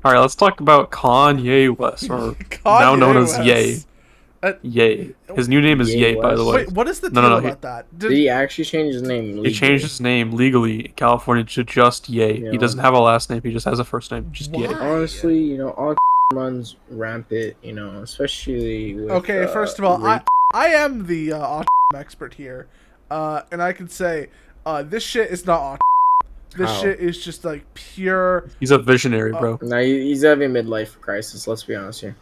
All right, let's talk about Kanye West, or now known Kanye as Ye. West. Uh, Ye. His new name is Yay Ye, by the way. Wait, West. what is the No, no, deal no. about that? Did he actually change his name He changed legally? his name legally in California to just Ye. You He know, doesn't have a last name. He just has a first name, just Ye. Why? honestly, all runs rampant. Especially with Okay, first of all, I rape. I am the autism expert here, and I can say this shit is not autism. This How? shit is just like pure. He's a visionary, bro. Now he's having midlife crisis. Let's be honest here.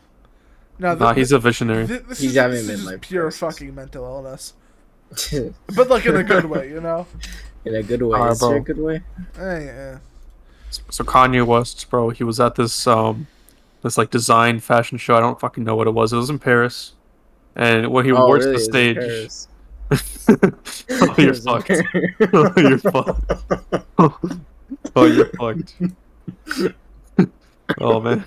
No, Nah, he's a visionary. He's having this is just midlife pure crisis. fucking mental illness, but like in a good way, you know. In a good way. Alright, Is there a bro. good way? Yeah. So Kanye West, bro, he was at this like design fashion show. I don't fucking know what it was. It was in Paris, and when he Oh, wore to really? the Is in stage, Paris? oh, you're Is in fucked. Paris? Oh, you're fucked. Oh, you're fucked. Oh man.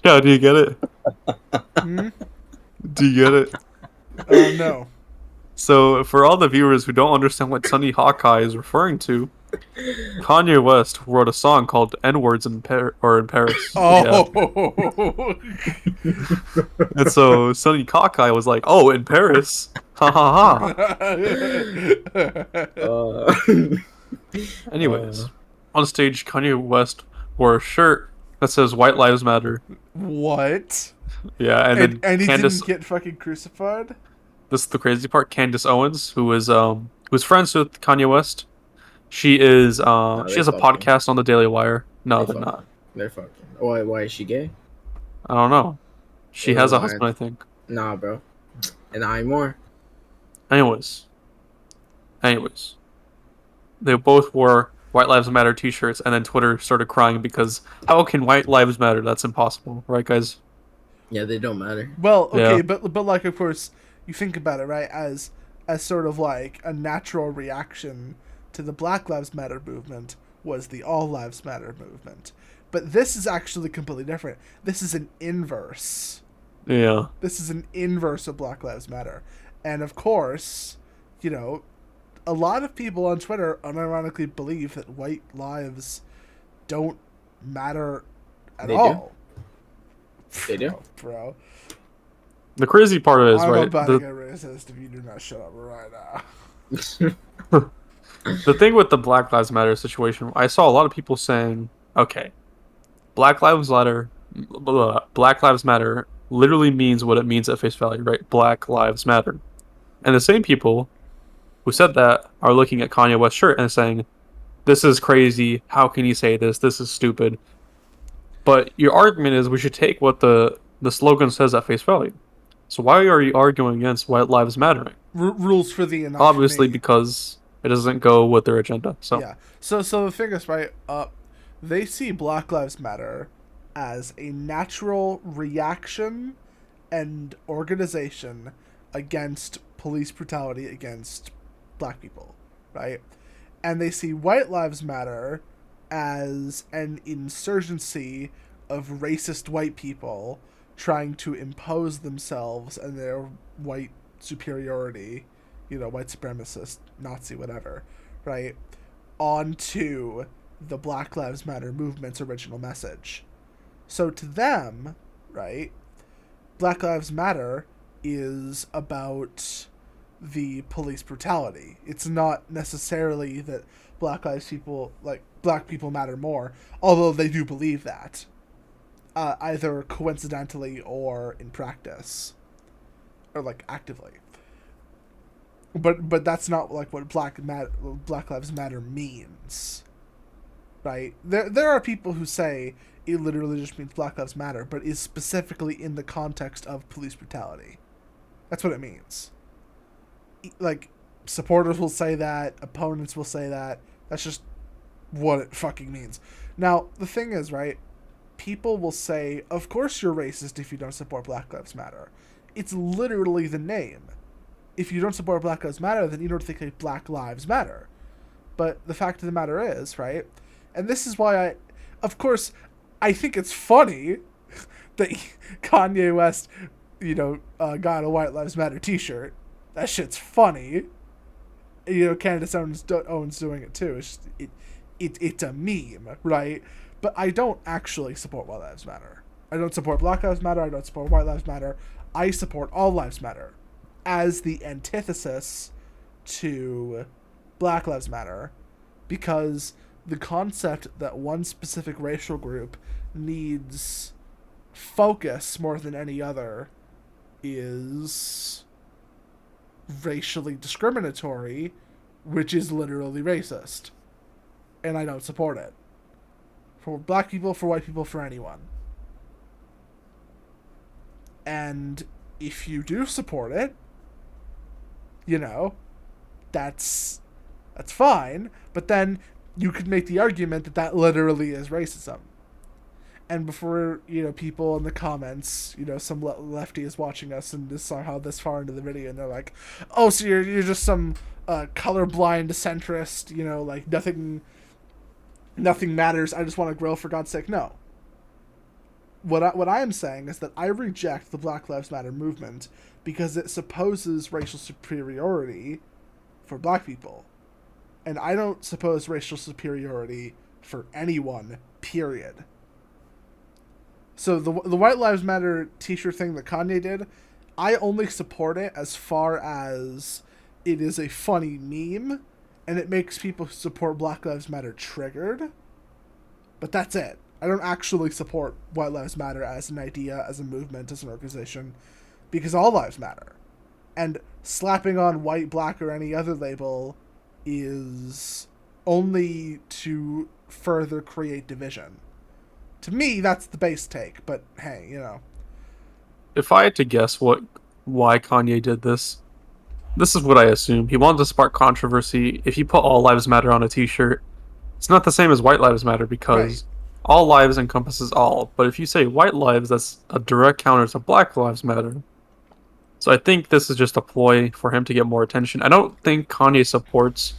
Yeah, do you get it? Hmm? Do you get it? No. So, for all the viewers who don't understand what Sunnyhawkeye is referring to, Kanye West wrote a song called "N-Words in Paris." Yeah, Oh. and so Sunnyhawkeye was like, "Oh, in Paris, ha ha ha." Uh, Anyways, on stage, Kanye West wore a shirt that says "White Lives Matter." What? Yeah, and then And he Candace. didn't get fucking crucified? This is the crazy part. Candace Owens, who's friends with Kanye West. She is no, she they has a fucking. podcast on the Daily Wire. No, They they're fucking. not. They're fucking. Why is she gay? I don't know. She has a Why? husband, I think. Nah, bro. And I more. Anyways, anyways, they both wore White Lives Matter T-shirts, and then Twitter started crying because how can White Lives Matter? That's impossible, right, guys? Yeah, they don't matter. Well, Yeah. okay, but like of course you think about it, right, as sort of like a natural reaction to the Black Lives Matter movement was the All Lives Matter movement. But this is actually completely different. This is an inverse. Yeah. This is an inverse of Black Lives Matter. And of course, you know, a lot of people on Twitter unironically believe that white lives don't matter at They do. all. They do. Bro. The crazy part is, I'm right, about to get racist if you do not shut up right now. the thing with the Black Lives Matter situation, I saw a lot of people saying, okay, Black Lives Matter literally means what it means at face value, right? Black Lives Matter. And the same people who said that are looking at Kanye West's shirt and saying, this is crazy. How can you say this? This is stupid. But your argument is we should take what the slogan says at face value. So why are you arguing against White Lives Mattering? Rules for thee and not Obviously for me. because it doesn't go with their agenda. So Yeah. So the thing is, right, they see Black Lives Matter as a natural reaction and organization against police brutality against black people, right? And they see White Lives Matter as an insurgency of racist white people trying to impose themselves and their white superiority, white supremacist, Nazi, whatever, right, onto the Black Lives Matter movement's original message. So to them, right, Black Lives Matter is about the police brutality. It's not necessarily that black people matter more, although they do believe that, either coincidentally or in practice, or like actively. But that's not like what Black Lives Matter means, right? There are people who say it literally just means Black Lives Matter, but is specifically in the context of police brutality. That's what it means. Like, supporters will say that, opponents will say that. That's just what it fucking means. Now, the thing is, right, people will say, of course you're racist if you don't support Black Lives Matter. It's literally the name. If you don't support Black Lives Matter, then you don't think like Black Lives Matter. But the fact of the matter is, right, and this is why I think it's funny that Kanye West, got a White Lives Matter t-shirt. That shit's funny. Candace Owens doing it too. It's just, it's a meme, right? But I don't actually support White Lives Matter. I don't support Black Lives Matter. I don't support White Lives Matter. I support All Lives Matter as the antithesis to Black Lives Matter, because the concept that one specific racial group needs focus more than any other is racially discriminatory, which is literally racist. And I don't support it. For black people, for white people, for anyone. And if you do support it, you know, that's fine. But then you could make the argument that that literally is racism. And before, people in the comments, some lefty is watching us and is somehow this far into the video, and they're like, oh, so you're just some colorblind centrist, like nothing matters, I just want to grow, for God's sake. No. What I am saying is that I reject the Black Lives Matter movement because it supposes racial superiority for black people. And I don't suppose racial superiority for anyone, period. So the White Lives Matter t-shirt thing that Kanye did, I only support it as far as it is a funny meme, and it makes people who support Black Lives Matter triggered. But that's it. I don't actually support White Lives Matter as an idea, as a movement, as an organization, because all lives matter. And slapping on white, black, or any other label is only to further create division. To me, that's the base take, but hey, If I had to guess why Kanye did this is what I assume. He wanted to spark controversy. If you put All Lives Matter on a t-shirt, it's not the same as White Lives Matter, because all lives encompasses all. But if you say white lives, that's a direct counter to Black Lives Matter. So I think this is just a ploy for him to get more attention. I don't think Kanye supports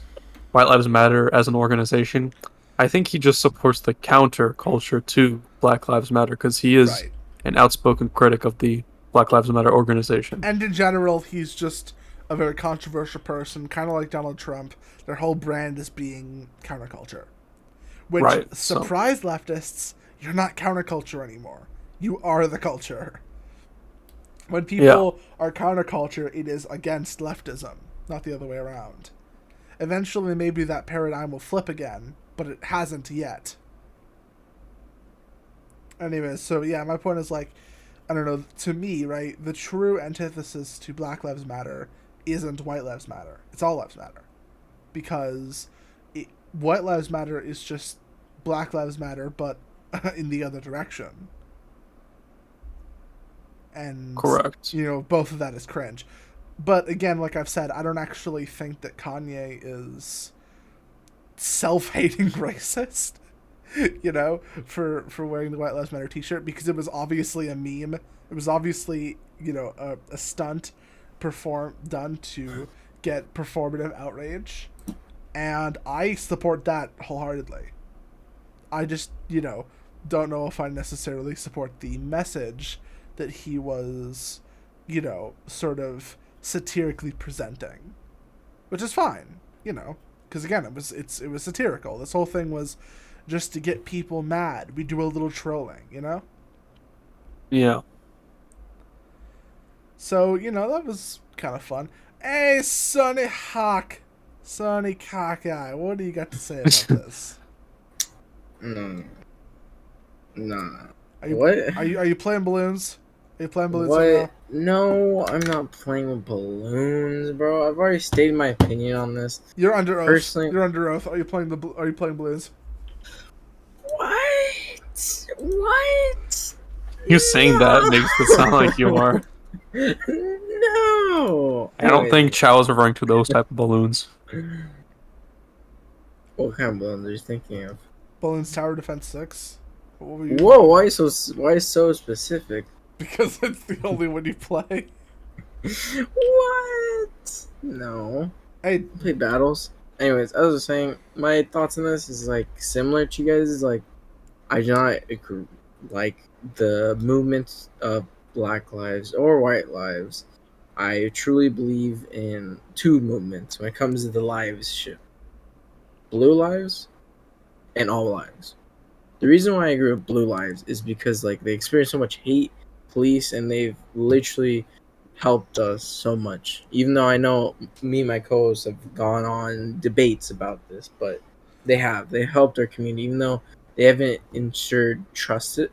White Lives Matter as an organization. I think he just supports the counter culture to Black Lives Matter, because he is an outspoken critic of the Black Lives Matter organization. And in general, he's just a very controversial person, kind of like Donald Trump. Their whole brand is being counterculture. Which, surprise leftists, you're not counterculture anymore. You are the culture. When people are counterculture, it is against leftism, not the other way around. Eventually, maybe that paradigm will flip again, but it hasn't yet. Anyways, so yeah, my point is, like, I don't know, to me, right, the true antithesis to Black Lives Matter isn't White Lives Matter. It's All Lives Matter. Because White Lives Matter is just Black Lives Matter, but in the other direction. And, correct. Both of that is cringe. But again, like I've said, I don't actually think that Kanye is self-hating racist, for wearing the White Lives Matter t-shirt, because it was obviously a meme. It was obviously, a stunt done to get performative outrage. And I support that wholeheartedly. I just, don't know if I necessarily support the message that he was, sort of satirically presenting. Which is fine, because again, it was satirical. This whole thing was just to get people mad. We do a little trolling, Yeah. So, that was kind of fun. Hey, Sunnyhawkeye, what do you got to say about this? Nah. Are you, What? Are you playing balloons? Are you playing balloons What? right now? No, I'm not playing with balloons, bro. I've already stated my opinion on this. You're under oath. Personally, You're under oath. Are you playing balloons? What? You saying that makes it sound like you are. No. I don't think Chao is referring to those type of balloons. What kind of balloons are you thinking of? Balloons Tower Defense 6. Whoa! Why so specific? Because it's the only one you play. What? No. Hey, Play battles. Anyways, as I was saying, my thoughts on this is like similar to you guys. Is like I do not like the movement of Black lives or white lives. I truly believe in two movements when it comes to the lives ship. Blue lives and all lives. The reason why I agree with blue lives is because like they experience so much hate, police, and they've literally helped us so much. Even though I know me and my co-hosts have gone on debates about this, but they helped our community. Even though they haven't ensured trust it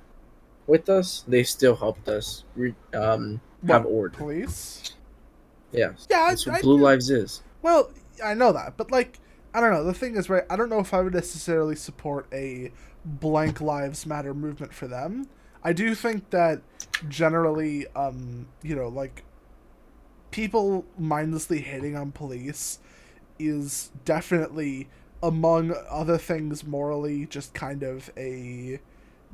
with us, they still helped us have order. Police? Yes, Yeah, that's what blue lives is. Well, I know that, but like, I don't know. The thing is, right? I don't know if I would necessarily support a blank lives matter movement for them. I do think that generally, like people mindlessly hating on police is definitely, among other things, morally just kind of a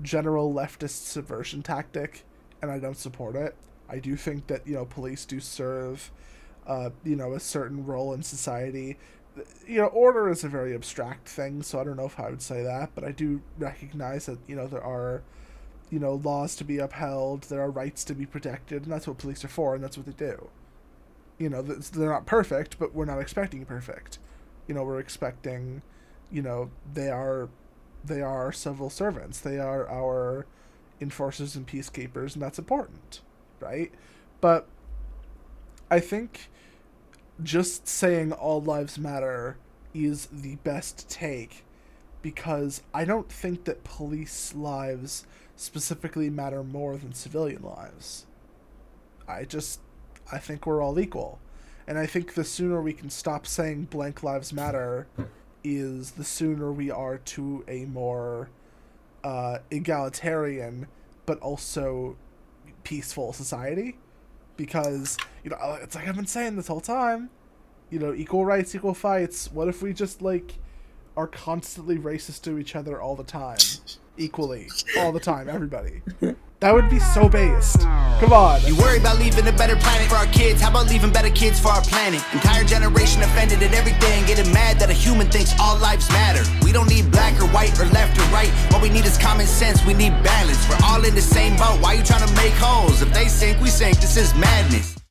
general leftist subversion tactic, and I don't support it. I do think that police do serve, a certain role in society. Order is a very abstract thing, so I don't know if I would say that, but I do recognize that there are laws to be upheld, there are rights to be protected, and that's what police are for, and that's what they do. They're not perfect, but we're not expecting perfect. We're expecting, they are our civil servants. They are our enforcers and peacekeepers, and that's important, right? But I think just saying all lives matter is the best take, because I don't think that police lives specifically matter more than civilian lives. I think we're all equal. And I think the sooner we can stop saying blank lives matter is the sooner we are to a more egalitarian but also peaceful society. Because, it's like I've been saying this whole time, equal rights, equal fights. What if we just, are constantly racist to each other all the time? Equally. All the time, everybody. That would be so based. Come on. You worry about leaving a better planet for our kids. How about leaving better kids for our planet? Entire generation offended at everything, getting mad that a human thinks all lives matter. We don't need black or white or left or right. What we need is common sense. We need balance. We're all in the same boat. Why you trying to make holes? If they sink, we sink. This is madness.